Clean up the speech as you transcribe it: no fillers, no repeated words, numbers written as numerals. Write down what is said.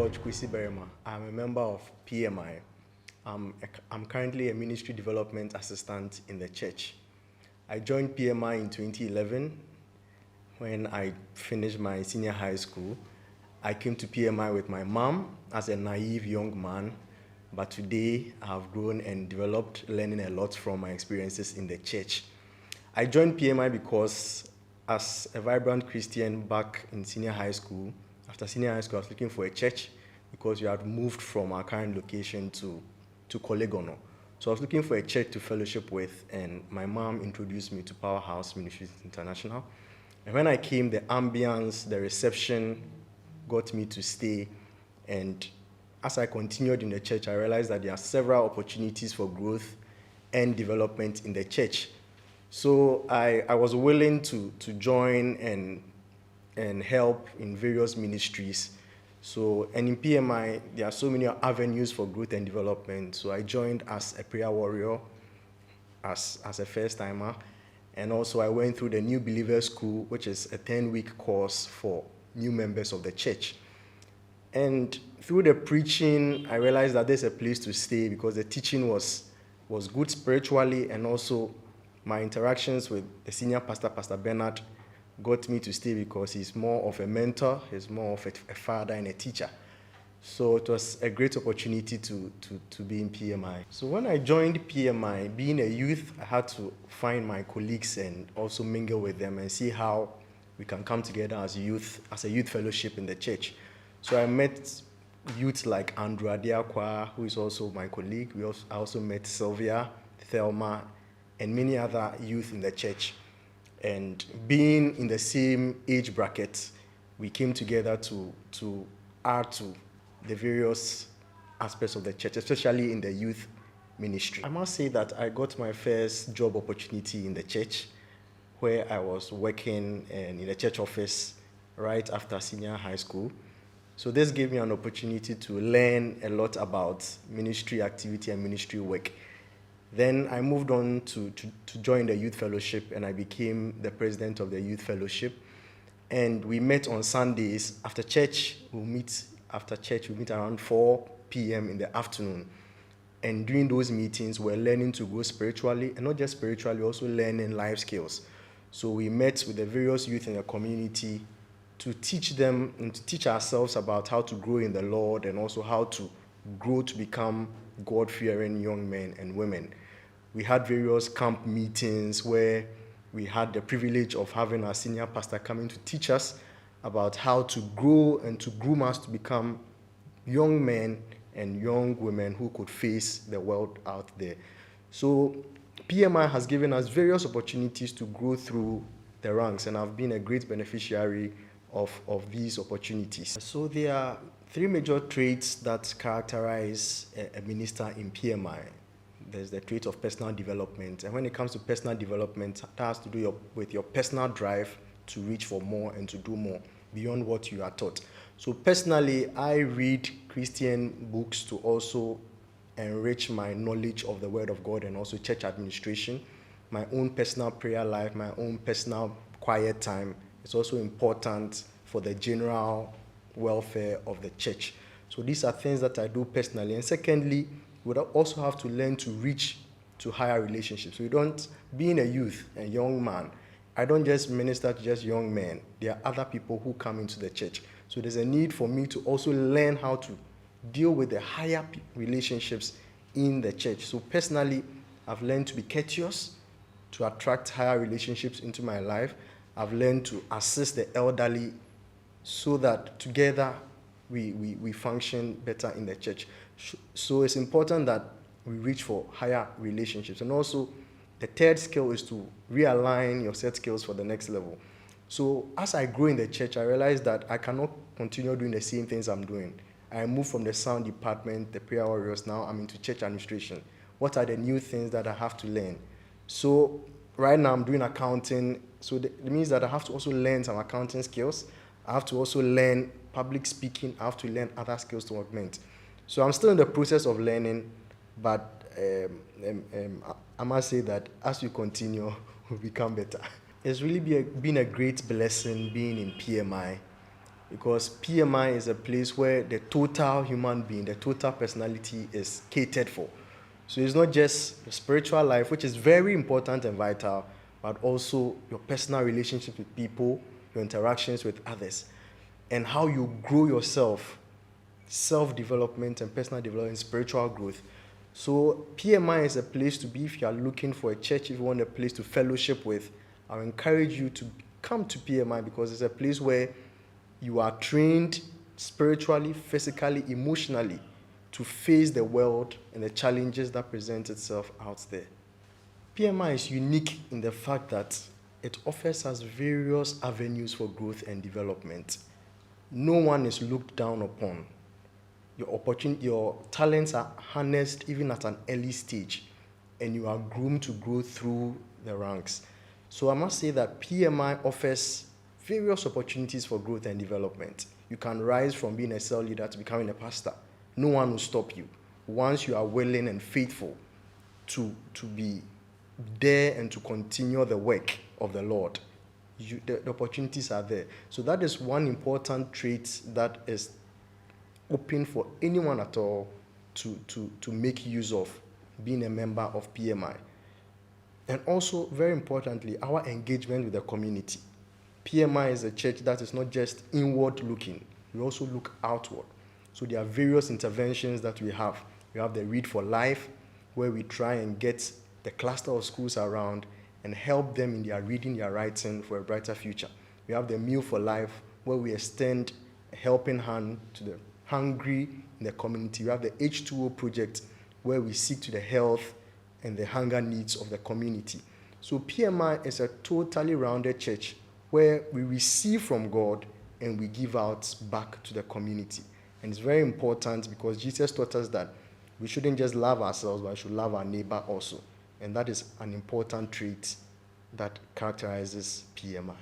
George Kwesi Barimah. I'm a member of PMI. I'm currently a ministry development assistant in the church. I joined PMI in 2011 when I finished my senior high school. I came to PMI with my mom as a naive young man, but today I have grown and developed, learning a lot from my experiences in the church. I joined PMI because as a vibrant Christian back in senior high school, after senior high school, I was looking for a church because we had moved from our current location to Kolegono. So I was looking for a church to fellowship with, and my mom introduced me to Powerhouse Ministries International. And when I came, the ambience, the reception got me to stay. And as I continued in the church, I realized that there are several opportunities for growth and development in the church. So I was willing to join and help in various ministries. So, and in PMI, there are so many avenues for growth and development. So I joined as a prayer warrior, as a first-timer, and also I went through the New Believer School, which is a 10-week course for new members of the church. And through the preaching, I realized that there's a place to stay because the teaching was good spiritually, and also my interactions with the senior pastor, Pastor Bernard, got me to stay because he's more of a mentor, he's more of a father and a teacher. So it was a great opportunity to be in PMI. So when I joined PMI, being a youth, I had to find my colleagues and also mingle with them and see how we can come together as youth, as a youth fellowship in the church. So I met youth like Andrew Adiakwa, who is also my colleague. I also met Sylvia, Thelma, and many other youth in the church. And being in the same age bracket, we came together to add to the various aspects of the church, especially in the youth ministry. I must say that I got my first job opportunity in the church, where I was working in the church office right after senior high school. So this gave me an opportunity to learn a lot about ministry activity and ministry work. Then I moved on to join the youth fellowship, and I became the president of the youth fellowship. And we met on Sundays. After church, we meet around 4 p.m. in the afternoon. And during those meetings, we're learning to grow spiritually, and not just spiritually, also learning life skills. So we met with the various youth in the community to teach them and to teach ourselves about how to grow in the Lord, and also how to grow to become God-fearing young men and women. We had various camp meetings where we had the privilege of having our senior pastor coming to teach us about how to grow and to groom us to become young men and young women who could face the world out there. So PMI has given us various opportunities to grow through the ranks, and I've been a great beneficiary of these opportunities. So there are 3 major traits that characterize a minister in PMI. There's the trait of personal development. And when it comes to personal development, that has to do with your personal drive to reach for more and to do more beyond what you are taught. So personally, I read Christian books to also enrich my knowledge of the Word of God and also church administration. My own personal prayer life, my own personal quiet time is also important for the general welfare of the church. So these are things that I do personally. And secondly, you would also have to learn to reach to higher relationships. So you don't, being a youth, a young man, I don't just minister to just young men. There are other people who come into the church. So there's a need for me to also learn how to deal with the higher relationships in the church. So personally, I've learned to be courteous, to attract higher relationships into my life. I've learned to assist the elderly so that together we function better in the church. So it's important that we reach for higher relationships. And also, the third skill is to realign your set skills for the next level. So as I grow in the church, I realized that I cannot continue doing the same things I'm doing. I moved from the sound department, the prayer warriors, now I'm into church administration. What are the new things that I have to learn? So right now I'm doing accounting. So it means that I have to also learn some accounting skills. I have to also learn public speaking. I have to learn other skills to augment. So I'm still in the process of learning, but I must say that as we continue, we'll become better. It's really been a great blessing being in PMI. because PMI is a place where the total human being, the total personality is catered for. So it's not just your spiritual life, which is very important and vital, but also your personal relationships with people, your interactions with others, and how you grow yourself, self-development and personal development, spiritual growth. So PMI is a place to be if you are looking for a church, if you want a place to fellowship with. I encourage you to come to PMI because it's a place where you are trained spiritually, physically, emotionally to face the world and the challenges that present itself out there. PMI is unique in the fact that it offers us various avenues for growth and development. No one is looked down upon. Your talents are harnessed even at an early stage, and you are groomed to grow through the ranks. So I must say that PMI offers various opportunities for growth and development. You can rise from being a cell leader to becoming a pastor. No one will stop you once you are willing and faithful to be there and to continue the work of the Lord. The opportunities are there. So that is one important trait that is open for anyone at all to make use of, being a member of PMI. And also, very importantly, our engagement with the community. PMI is a church that is not just inward looking, we also look outward. So there are various interventions that we have. We have the Read for Life, where we try and get the cluster of schools around and help them in their reading, their writing for a brighter future. We have the Meal for Life, where we extend a helping hand to the hungry in the community. We have the H2O project, where we seek to the health and the hunger needs of the community. So PMI is a totally rounded church where we receive from God and we give out back to the community. And it's very important because Jesus taught us that we shouldn't just love ourselves, but we should love our neighbor also. And that is an important trait that characterizes PMI.